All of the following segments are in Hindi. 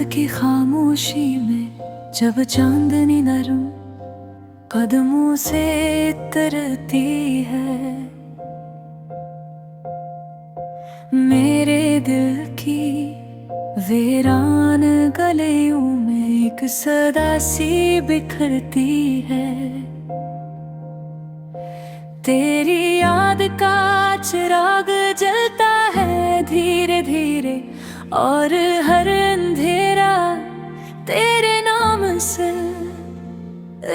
की खामोशी में जब चांदनी नरम कदमों से तरती है, मेरे दिल की वीरान गलियों में एक सदा सी बिखरती है। तेरी याद का चिराग जलता है धीरे धीरे और हर अंधेरा तेरे नाम से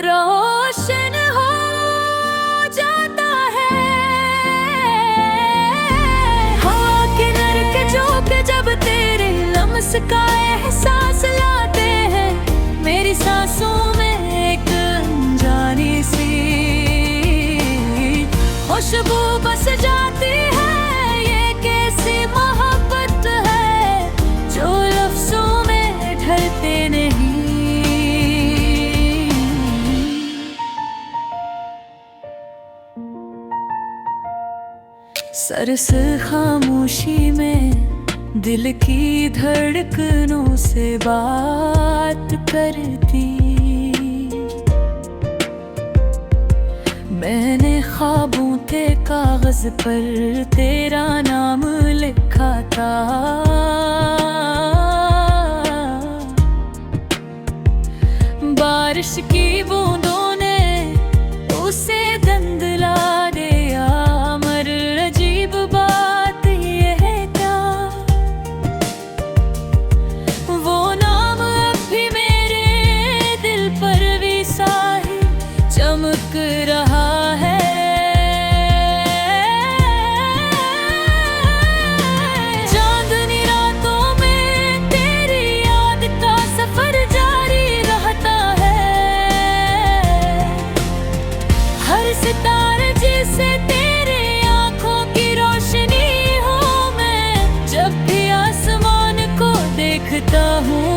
रोशन हो जाता है। हवा के नरके झोंके जब तेरे लम्स का एहसास लाते हैं, मेरी सांसों में एक अनजानी सी खुशबू बस जाती है। ये कैसी मोहब्बत है जो लफ्जों में ढलते नहीं। सरस खामोशी में दिल की धड़कनों से बात करती, मैंने ख्वाबों के कागज पर तेरा नाम लिखा था। बारिश की बूंदों ने उसे धुंधला दिया, मगर अजीब बात ये है क्या, वो नाम अब भी मेरे दिल पर भी साही चमक रहा है। चांदनी रातों में तेरी याद का सफर जारी रहता है। हर सितारे जिसे तेरे आंखों की रोशनी हो, मैं जब भी आसमान को देखता हूँ,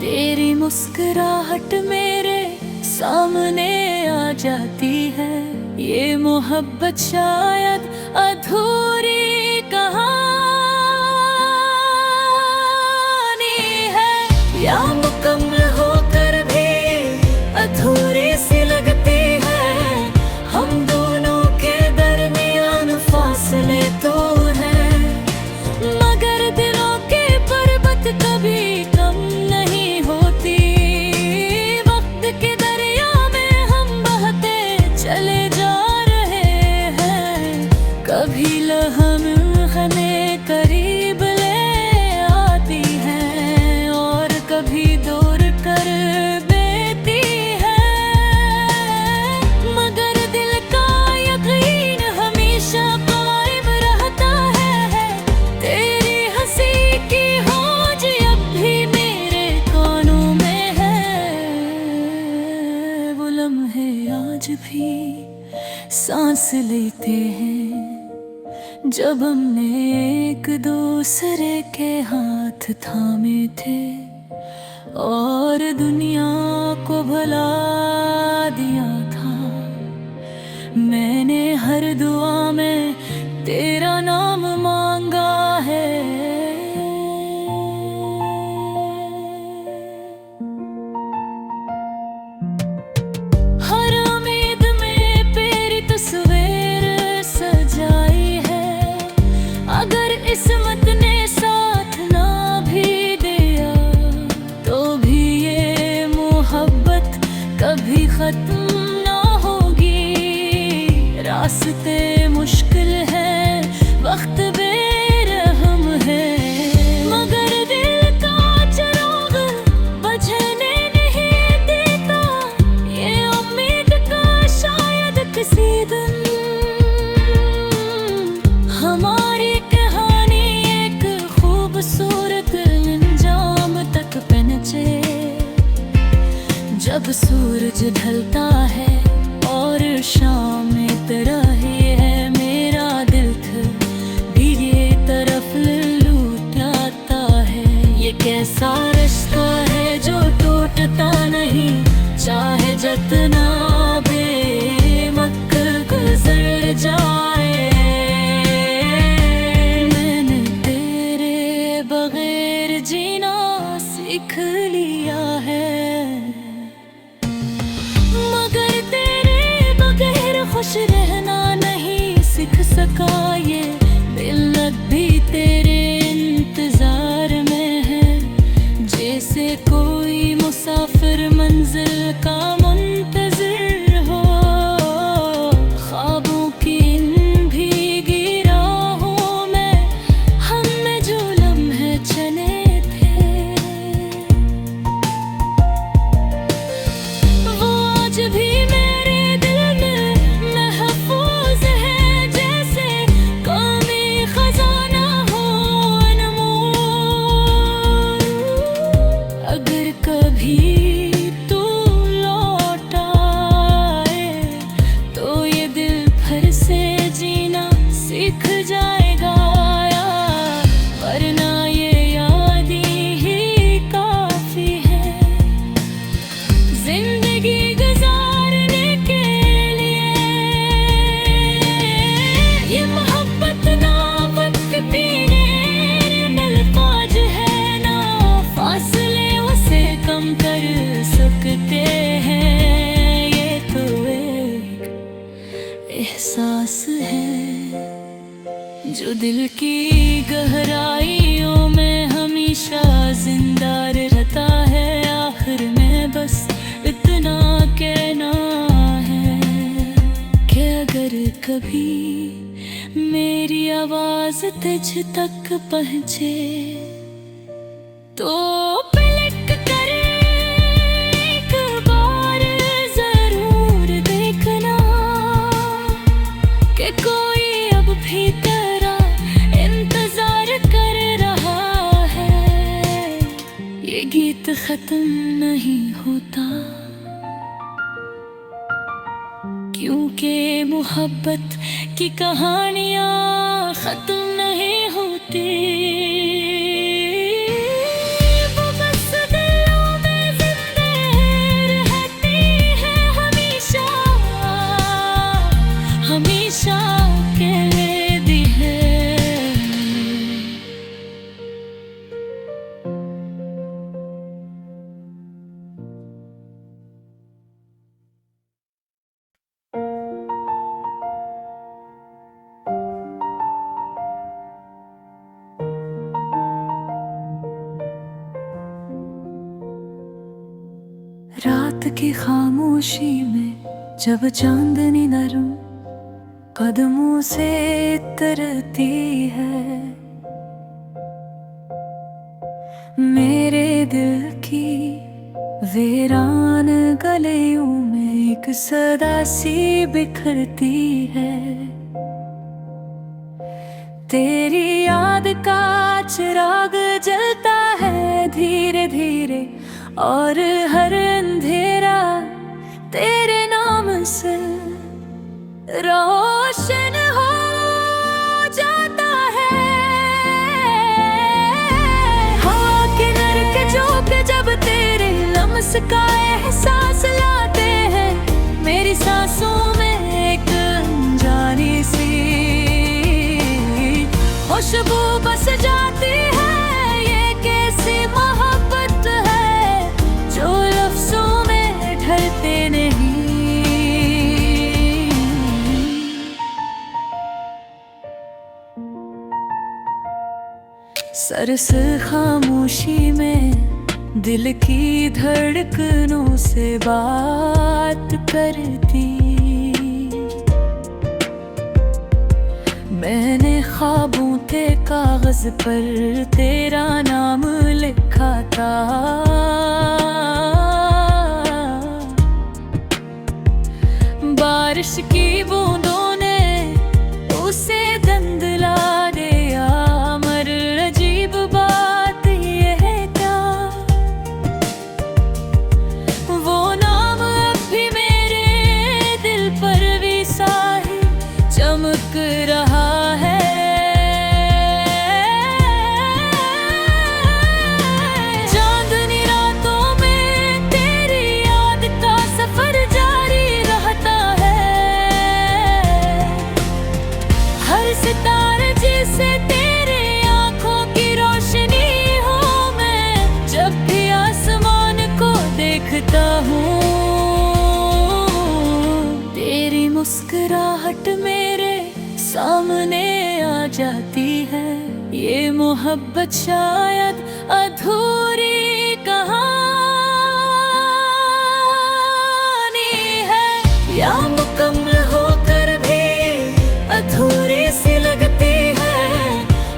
तेरी मुस्कुराहट मेरे सामने आ जाती है। ये मोहब्बत शायद अधूरी कहानी है, या मुकम्मल होकर भी अधूरी सी लगती है। हम दोनों के दरमियान फासले तो हैं, मगर दिलों के पर्वत कभी कम नहीं होती। वक्त के दरिया में हम बहते चले जा रहे हैं, कभी लम्हे करीब ले आती हैं और कभी दूर कर देती है। मगर दिल का यकीन हमेशा कायम रहता है। तेरी हंसी की होज अब भी मेरे कानों में है, वो लम्हे आज भी सांस लेते हैं जब हमने एक दूसरे के हाथ थामे थे और दुनिया को भुला दिया था। मैंने हर दुआ में तेरा नाम मांगा है। हर उम्मीद में तेरी तस्वीर सजाई है, अगर किस्मत ने साथ ना भी दिया तो भी ये मोहब्बत कभी खत्म ना होगी। रास्ते मुश्किल है, वक्त बेरहम है, मगर दिल का चिराग बुझने नहीं देता। ये उम्मीद का शायद किसी दिन हमारी कहानी एक खूबसूरत अंजाम तक पहुंचे। जब सूरज ढलता है और शाम रही है, मेरा दिल भी ये तरफ लूटाता है। ये कैसा रिश्ता है जो टूटता नहीं, चाहे जितना बेवक्त गुजर जाए। मैंने तेरे बगैर लिख लिया है। मगर तेरे बगैर खुश रहना नहीं सीख सका ये दिल अब भी तेरे इंतजार में है। जैसे कोई मुसाफिर मंजिल का मुंतजिर हो, ख्वाबों की इन भीगी राहों में हमने जो लम्हे चले थे, वो आज भी मेरे दिल में महफूज है। जैसे कौमी खजाना हो अनमोल। अगर कभी तू लौट आए तो ये दिल फिर से जीना सीख जाएगा यार, वरना ये याद ही काफी है जिंदगी गुजारने के लिए। ये मोहब्बत ना वक्त पीने अल्फाज है, ना फासले उसे कम कर सकते हैं। ये तो एक एहसास है जो दिल की गहराइयों में हमेशा जिंदा रहता है। आखिर में बस इतना कहना है कि अगर कभी मेरी आवाज तुझ तक पहुंचे तो पलट कर एक बार जरूर देखना कि कोई अब भी तेरा इंतजार कर रहा है। ये गीत खत्म नहीं होता क्योंकि मोहब्बत की कहानियाँ खत्म नहीं होती। वो बस दिलों में जिंदा रहती है हमेशा, हमेशा के लिए दी है। रात की खामोशी में जब चांदनी नरम कदमों से उतरती है, मेरे दिल की वीरान गलियों में एक सदा सी बिखरती है। तेरी याद का चिराग जलता है धीरे धीरे और हर अंधेरा तेरे नाम से रोशन हो जाता है। हवा के नरक झोंके जब तेरे लम्स का एहसास लाते हैं, मेरी सांसों में एक अनजानी सी खुशबू बस जाती है। ये कैसी मोहब्बत है जो लफ्जों में ढलते नहीं। सरस खामोशी में दिल की धड़कनों से बात करती, मैंने ख्वाबों के कागज पर तेरा नाम लिखा था। बारिश की बूंदों ने उसे धुंधला दिया, मगर अजीब बात ये है क्या, वो नाम अब भी मेरे दिल पर भी साही चमक रहा है। चांदनी रात करता हूँ। तेरी मुस्कुराहट मेरे सामने आ जाती है, ये मोहब्बत शायद अधूरी कहानी है, या मुकम्मल होकर भी अधूरी सी लगती है।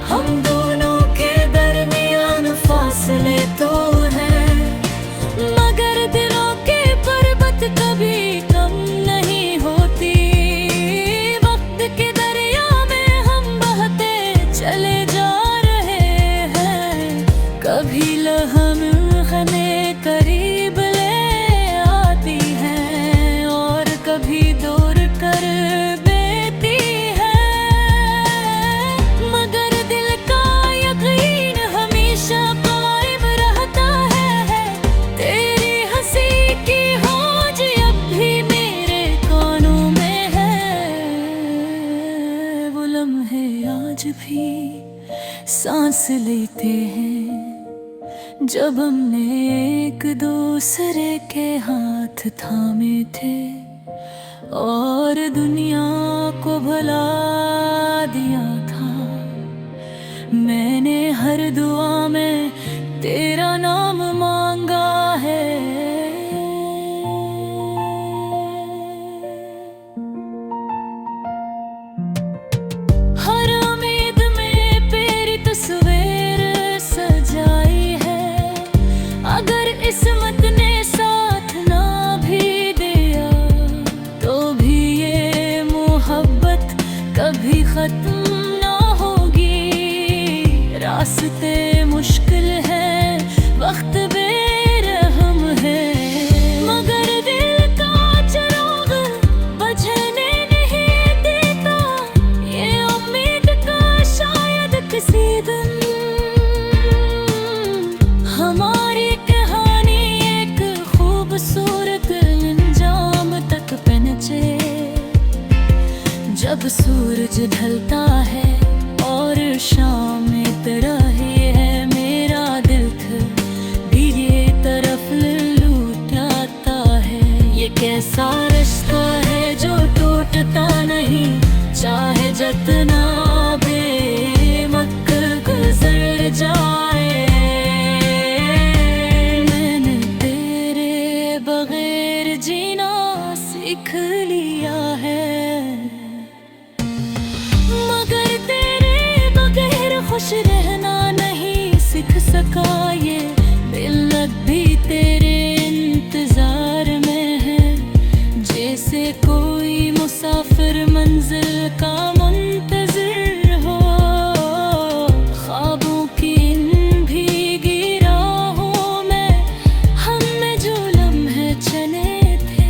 हम दोनों के दरमियान फासले तो हैं, मगर दिलों के पर्वत कभी कम नहीं होती। वक्त के दरिया में हम बहते चले जा रहे हैं, कभी लम्हे करीब ले आती हैं और कभी दूर कर देती है, मगर दिल का यकीन हमेशा कायम रहता है। तेरी हंसी की होज अब भी मेरे कानों में है, वो लम्हे आज भी सांस लेते हैं जब हमने एक दूसरे के हाथ थामे थे और दुनिया को भुला दिया था। मैंने हर दुआ में तेरा नाम मांगा है। हर उम्मीद में तेरी तस्वीर सजाई है, अगर किस्मत ने साथ ना भी दिया तो भी ये मोहब्बत कभी खत्म ना होगी। रास्ते मुश्किल है, वक्त बेरहम है, मगर दिल का चिराग बुझने नहीं देता। ये उम्मीद का शायद किसी दिन हमारी कहानी एक खूबसूरत अंजाम तक पहुंचे। जब सूरज ढलता है और शाम रही है, मेरा दिल भी ये तरफ लौटाता है। ये कैसा रिश्ता है जो टूटता नहीं, चाहे जितना बेवक्त गुजर जाए। मैंने तेरे बगैर जीना सीख लिया है, मगर तेरे बगैर खुश रहना नहीं सीख सका। ये दिल अब भी तेरे इंतजार में है, जैसे कोई मुसाफिर मंजिल का मुंतजिर हो। ख्वाबों की इन भीगी राहों में हम में जो लम्हे चले थे,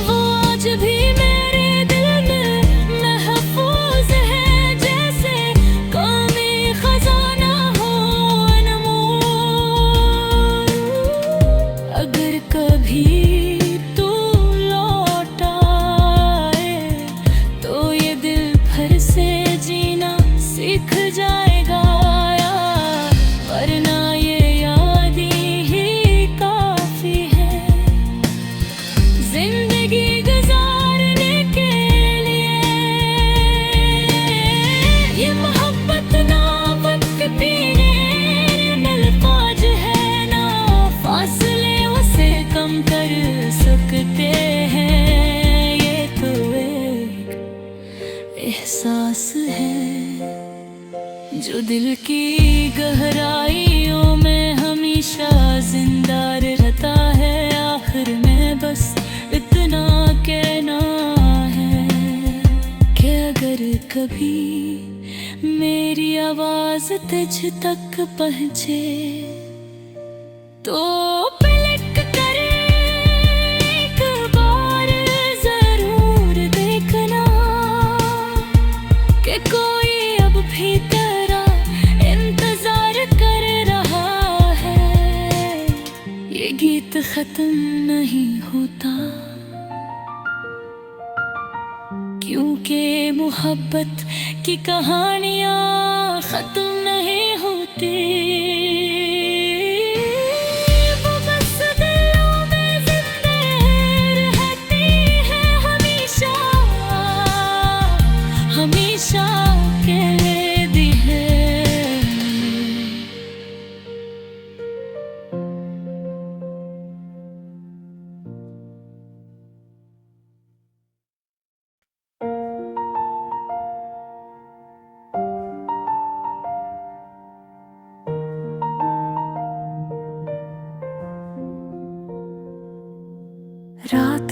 वो आज भी मेरे दिल में महफूज है, जैसे कौमी खजाना हो अनमोल। अगर कभी तू लौट आए तो ये दिल फिर से जीना सीख जाएगा, वरना ये याद ही काफी है जिंदगी गुजारने के लिए। ये मोहब्बत ना वक्त पीने अल्फाज है, ना फासले उसे कम कर सकते हैं। ये तो एक एहसास है जो दिल की गहराइयों में हमेशा जिंदा रहता है। आखिर में बस इतना कहना है कि अगर कभी मेरी आवाज तुझ तक पहुंचे तो पलट कर एक बार जरूर देखना कि कोई अब भी तेरा इंतजार कर रहा है। ये गीत खत्म नहीं होता, क्योंकि मोहब्बत की कहानियाँ खत्म नहीं होती।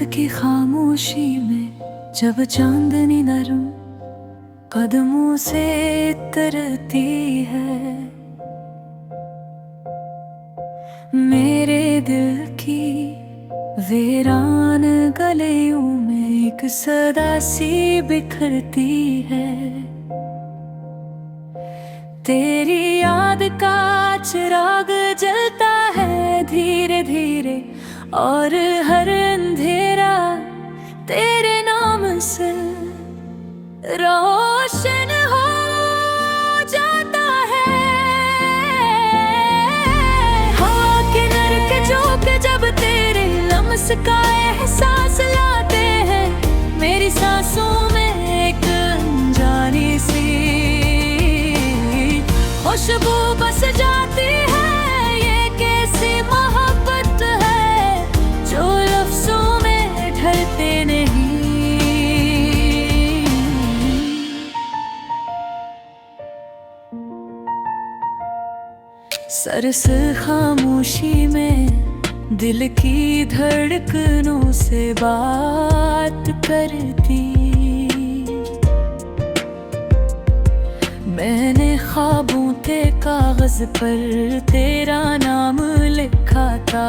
रात की खामोशी में जब चांदनी नरम कदमों से तरती है, मेरे दिल की वीरान गलियों में एक सदा सी बिखरती है। तेरी याद का चिराग जलता है धीरे धीरे, और हर अंधेरा तेरे नाम से रोशन हो जाता है। हवा के नरक झोंके जब तेरे लम्स का एहसास लाते हैं, मेरी सांसों में एक अनजानी सी खुशबू बस जाती है। ये कैसी मोहब्बत है जो लफ्जों में ढलते नहीं। सरस खामोशी में दिल की धड़कनों से बात करती, मैंने ख्वाबों के कागज पर तेरा नाम लिखा था।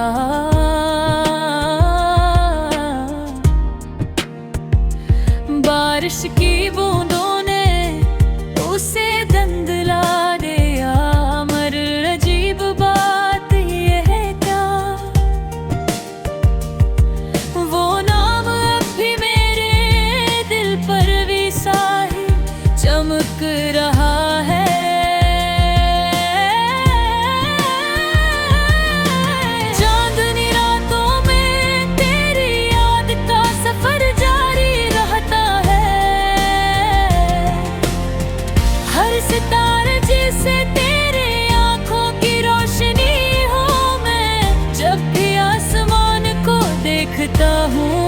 बारिश की बूंदों ने उसे धुंधला दिया, मगर अजीब बात ये है क्या, वो नाम अब भी मेरे दिल पर भी साही चमक रहा है। चांदनी रातों में तेरी याद का सफर जारी रहता है। हर सितारे जिसे तेरे आंखों की रोशनी हो, मैं जब भी आसमान को देखता हूँ,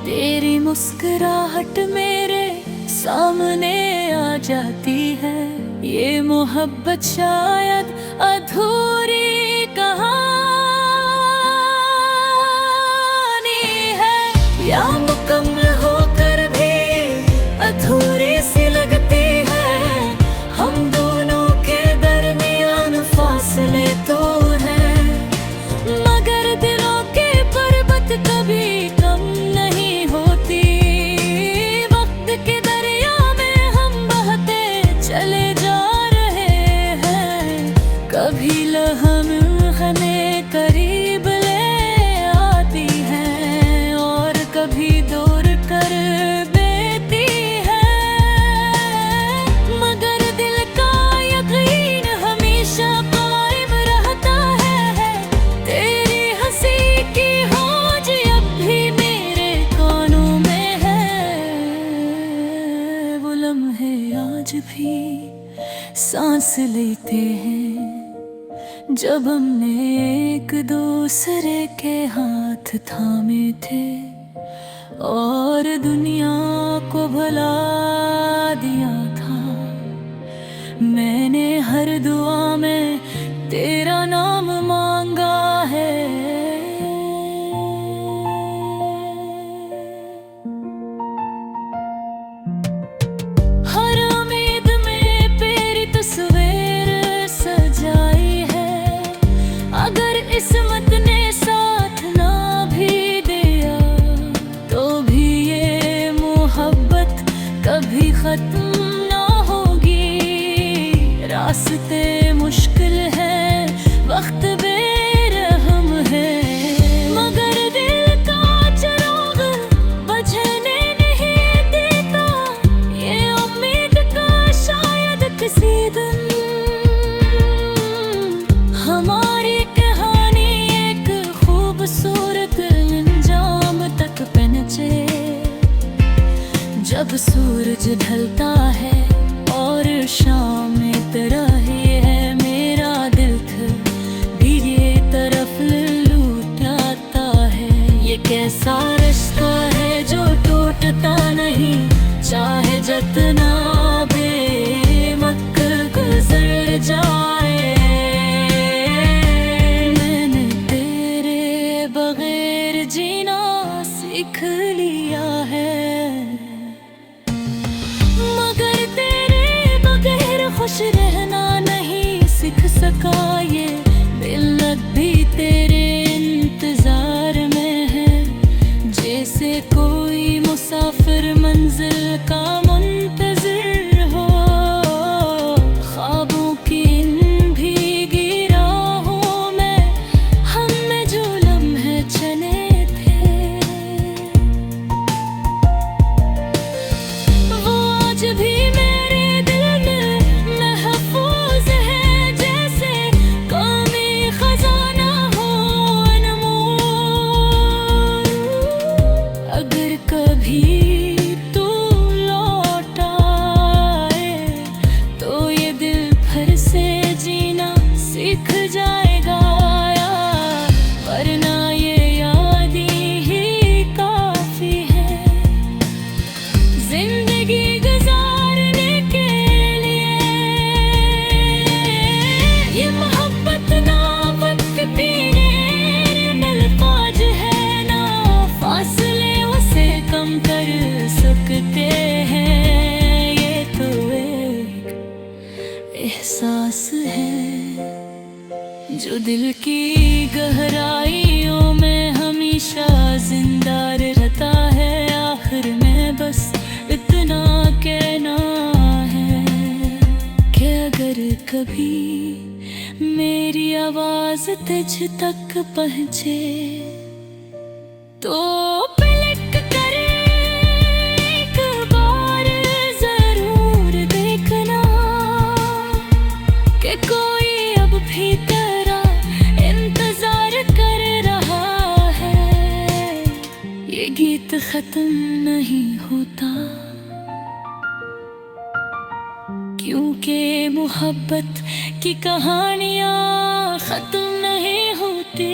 तेरी मुस्कुराहट मेरे सामने आ जाती है। ये मोहब्बत शायद अधूरी कहानी है, या मुकम्मल होकर भी अधूरी सी लगती है। हम दोनों के दरमियान फासले तो हैं, मगर दिलों के पर्वत कभी कम नहीं होती। वक्त के दरिया में हम बहते चले जा रहे हैं, कभी लम्हे करीब ले आती हैं और कभी दूर कर देती है। मगर दिल का यकीन हमेशा कायम रहता है। तेरी हंसी की होज अब भी मेरे कानों में है, वो लम्हे आज भी सांस लेते हैं जब हमने एक दूसरे के हाथ थामे थे और दुनिया को भुला दिया था। मैंने हर दुआ में तेरा नाम मांगा है। हर उम्मीद में तेरी तस्वीर सजाई है, अगर किस्मत ने साथ ना भी दिया तो भी ये मोहब्बत कभी खत्म ना होगी। रास्ते मुश्किल है, वक्त बेरहम है, मगर दिल का चिराग बुझने नहीं देता। ये उम्मीद का शायद किसी दिन हमारी कहानी एक खूबसूरत अंजाम तक पहुंचे। जब सूरज ढलता है और शाम रही है, मेरा दिल भी ये तरफ लूटाता है। ये कैसा रिश्ता है जो टूटता नहीं, चाहे जितना बेवक्त गुजर जाए। मैंने तेरे बगैर सका ये दिल अब भी तेरे इंतजार में है। जैसे कोई मुसाफिर मंजिल का मुंतजिर हो, ख्वाबों की इन भीगी राहों में हम में जो लम्हे चले थे, वो आज भी मेरे दिल में महफूज है। जैसे कौमी खजाना हो अनमोल। अगर कभी तू लौट आए तो ये दिल फिर से जीना सीख जाएगा यार। वरना ये याद ही काफी है जिंदगी गुजारने के लिए। ये मोहब्बत ना वक्त पीने अल्फाज है, ना फासले उसे कम कर सकते हैं। ये तो एक एहसास है जो दिल की गहराइयों में हमेशा जिंदा रहता है। आखिर में बस इतना कहना है कि अगर कभी मेरी आवाज तुझ तक पहुंचे तो पलट कर एक बार जरूर देखना कि कोई अब भी तेरा इंतजार कर रहा है। ये गीत खत्म नहीं होता क्योंकि मोहब्बत की कहानियाँ खत्म नहीं होती।